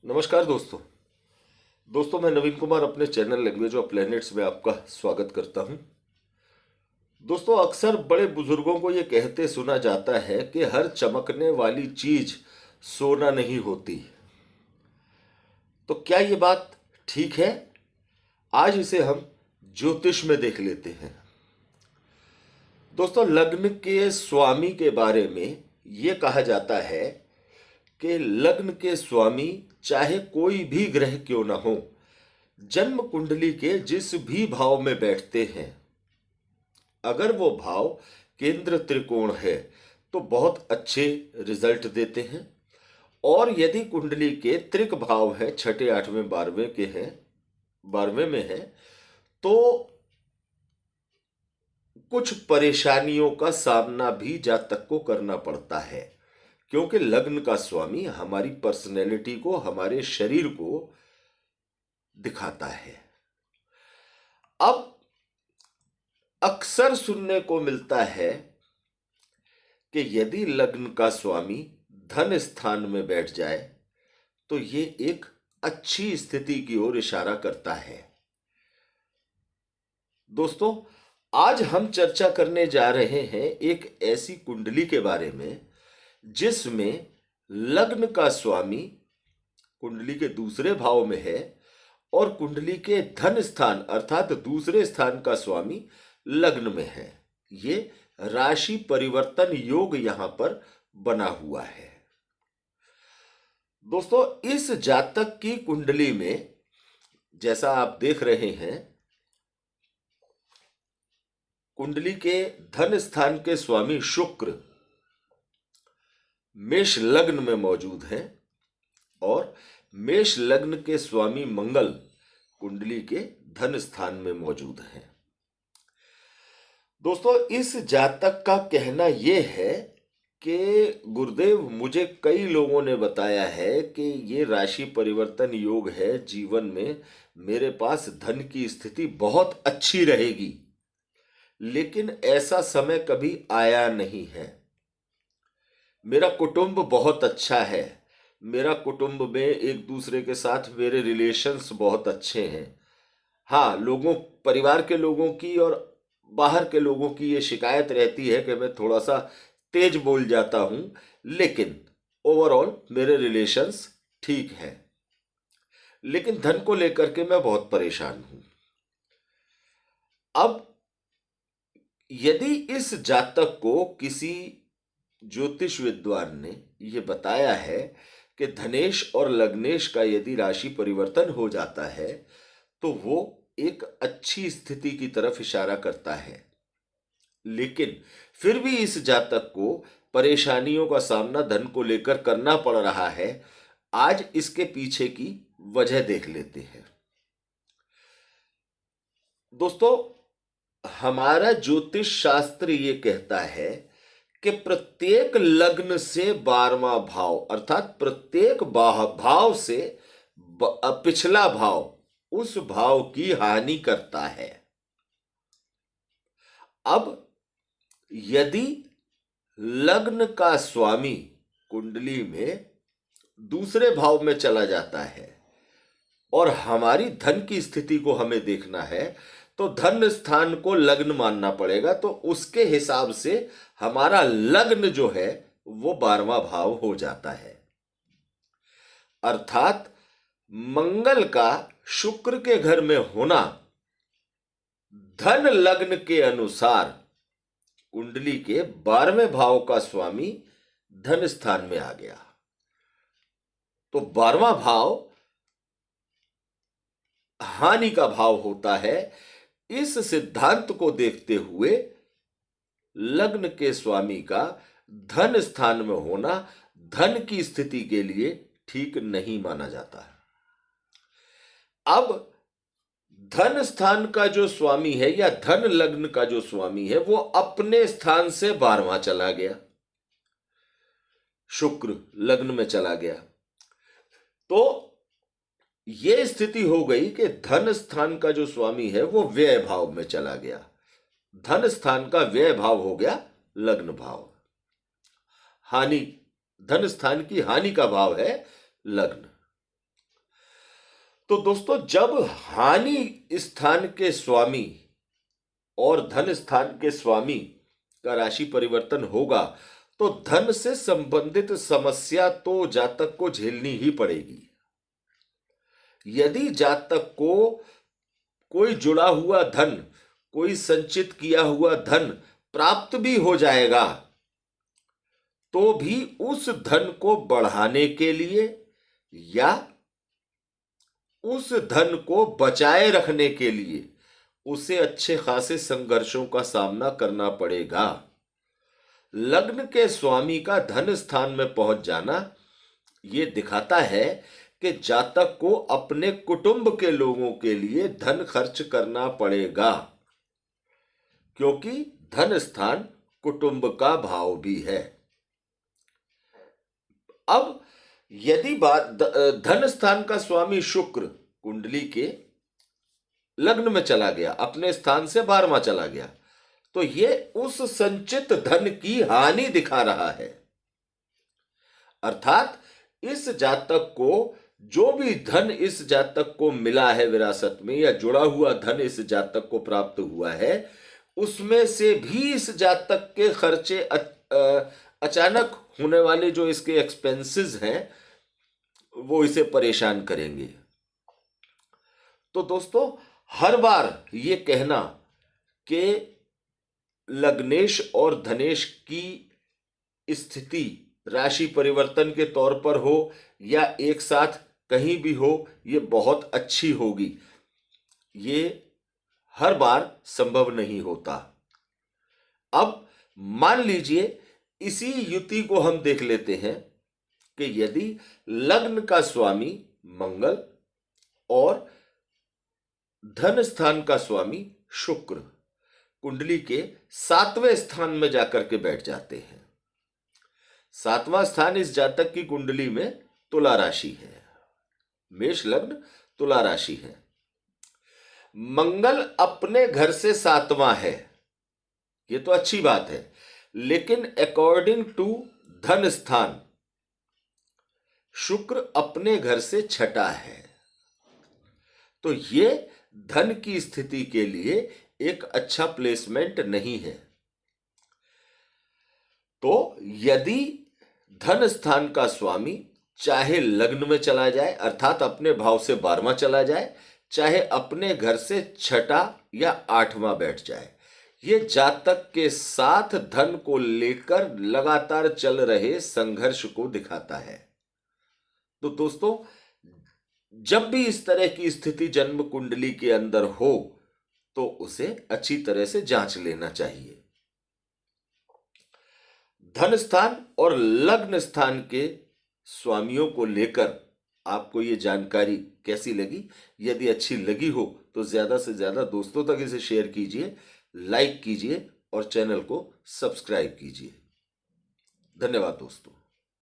नमस्कार दोस्तों मैं नवीन कुमार अपने चैनल लैंग्वेज ऑफ प्लैनेट्स में आपका स्वागत करता हूं। दोस्तों, अक्सर बड़े बुजुर्गों को ये कहते सुना जाता है कि हर चमकने वाली चीज सोना नहीं होती। तो क्या ये बात ठीक है? आज इसे हम ज्योतिष में देख लेते हैं। दोस्तों, लग्न के स्वामी के बारे में ये कहा जाता है कि लग्न के स्वामी चाहे कोई भी ग्रह क्यों न हो, जन्म कुंडली के जिस भी भाव में बैठते हैं, अगर वो भाव केंद्र त्रिकोण है तो बहुत अच्छे रिजल्ट देते हैं। और यदि कुंडली के त्रिक भाव है, छठे आठवें बारहवें के हैं, बारहवें में है, तो कुछ परेशानियों का सामना भी जातक को करना पड़ता है, क्योंकि लग्न का स्वामी हमारी पर्सनैलिटी को, हमारे शरीर को दिखाता है। अब अक्सर सुनने को मिलता है कि यदि लग्न का स्वामी धन स्थान में बैठ जाए तो ये एक अच्छी स्थिति की ओर इशारा करता है। दोस्तों, आज हम चर्चा करने जा रहे हैं एक ऐसी कुंडली के बारे में जिसमें लग्न का स्वामी कुंडली के दूसरे भाव में है और कुंडली के धन स्थान अर्थात दूसरे स्थान का स्वामी लग्न में है। ये राशि परिवर्तन योग यहां पर बना हुआ है। दोस्तों, इस जातक की कुंडली में जैसा आप देख रहे हैं, कुंडली के धन स्थान के स्वामी शुक्र मेष लग्न में मौजूद हैं और मेष लग्न के स्वामी मंगल कुंडली के धन स्थान में मौजूद हैं। दोस्तों, इस जातक का कहना यह है कि गुरुदेव, मुझे कई लोगों ने बताया है कि ये राशि परिवर्तन योग है, जीवन में मेरे पास धन की स्थिति बहुत अच्छी रहेगी, लेकिन ऐसा समय कभी आया नहीं है। मेरा कुटुंब बहुत अच्छा है, मेरा कुटुंब में एक दूसरे के साथ मेरे रिलेशंस बहुत अच्छे हैं। हाँ, परिवार के लोगों की और बाहर के लोगों की ये शिकायत रहती है कि मैं थोड़ा सा तेज बोल जाता हूं, लेकिन ओवरऑल मेरे रिलेशंस ठीक हैं। लेकिन धन को लेकर के मैं बहुत परेशान हूं। अब यदि इस जातक को किसी ज्योतिष विद्वान ने यह बताया है कि धनेश और लग्नेश का यदि राशि परिवर्तन हो जाता है तो वो एक अच्छी स्थिति की तरफ इशारा करता है, लेकिन फिर भी इस जातक को परेशानियों का सामना धन को लेकर करना पड़ रहा है। आज इसके पीछे की वजह देख लेते हैं। दोस्तों, हमारा ज्योतिष शास्त्र ये कहता है कि प्रत्येक लग्न से 12वां भाव अर्थात प्रत्येक भाव से पिछला भाव उस भाव की हानि करता है। अब यदि लग्न का स्वामी कुंडली में दूसरे भाव में चला जाता है और हमारी धन की स्थिति को हमें देखना है, तो धन स्थान को लग्न मानना पड़ेगा। तो उसके हिसाब से हमारा लग्न जो है वो 12वां भाव हो जाता है। अर्थात मंगल का शुक्र के घर में होना धन लग्न के अनुसार कुंडली के 12वें भाव का स्वामी धन स्थान में आ गया। तो 12वां भाव हानि का भाव होता है। इस सिद्धांत को देखते हुए लग्न के स्वामी का धन स्थान में होना धन की स्थिति के लिए ठीक नहीं माना जाता है। अब धन स्थान का जो स्वामी है या धन लग्न का जो स्वामी है वो अपने स्थान से 12वां चला गया, शुक्र लग्न में चला गया। तो ये स्थिति हो गई कि धन स्थान का जो स्वामी है वो व्यय भाव में चला गया। धन स्थान का व्यय भाव हो गया लग्न भाव। हानि, धन स्थान की हानि का भाव है लग्न। तो दोस्तों, जब हानि स्थान के स्वामी और धन स्थान के स्वामी का राशि परिवर्तन होगा, तो धन से संबंधित समस्या तो जातक को झेलनी ही पड़ेगी। यदि जातक को कोई जुड़ा हुआ धन, कोई संचित किया हुआ धन प्राप्त भी हो जाएगा, तो भी उस धन को बढ़ाने के लिए या उस धन को बचाए रखने के लिए उसे अच्छे खासे संघर्षों का सामना करना पड़ेगा। लग्न के स्वामी का धन स्थान में पहुंच जाना ये दिखाता है कि जातक को अपने कुटुंब के लोगों के लिए धन खर्च करना पड़ेगा, क्योंकि धन स्थान कुटुंब का भाव भी है। अब यदि बात धन स्थान का स्वामी शुक्र कुंडली के लग्न में चला गया, अपने स्थान से 12वां चला गया, तो ये उस संचित धन की हानि दिखा रहा है। अर्थात इस जातक को जो भी धन इस जातक को मिला है विरासत में, या जुड़ा हुआ धन इस जातक को प्राप्त हुआ है, उसमें से भी इस जातक के खर्चे अचानक होने वाले जो इसके एक्सपेंसेस हैं वो इसे परेशान करेंगे। तो दोस्तों, हर बार ये कहना कि लग्नेश और धनेश की स्थिति राशि परिवर्तन के तौर पर हो या एक साथ कहीं भी हो, ये बहुत अच्छी होगी, ये हर बार संभव नहीं होता। अब मान लीजिए इसी युति को हम देख लेते हैं कि यदि लग्न का स्वामी मंगल और धन स्थान का स्वामी शुक्र कुंडली के 7वें स्थान में जाकर के बैठ जाते हैं। 7वां स्थान इस जातक की कुंडली में तुला राशि है, मेष लग्न तुला राशि है। मंगल अपने घर से 7वां है, ये तो अच्छी बात है, लेकिन अकॉर्डिंग टू धन स्थान शुक्र अपने घर से 6ठा है। तो ये धन की स्थिति के लिए एक अच्छा प्लेसमेंट नहीं है। तो यदि धन स्थान का स्वामी चाहे लग्न में चला जाए, अर्थात अपने भाव से 12वां चला जाए, चाहे अपने घर से 6ठा या 8वां बैठ जाए, ये जातक के साथ धन को लेकर लगातार चल रहे संघर्ष को दिखाता है। तो दोस्तों, जब भी इस तरह की स्थिति जन्म कुंडली के अंदर हो तो उसे अच्छी तरह से जांच लेना चाहिए। धन स्थान और लग्न स्थान के स्वामियों को लेकर आपको ये जानकारी कैसी लगी? यदि अच्छी लगी हो तो ज्यादा से ज्यादा दोस्तों तक इसे शेयर कीजिए, लाइक कीजिए और चैनल को सब्सक्राइब कीजिए। धन्यवाद दोस्तों।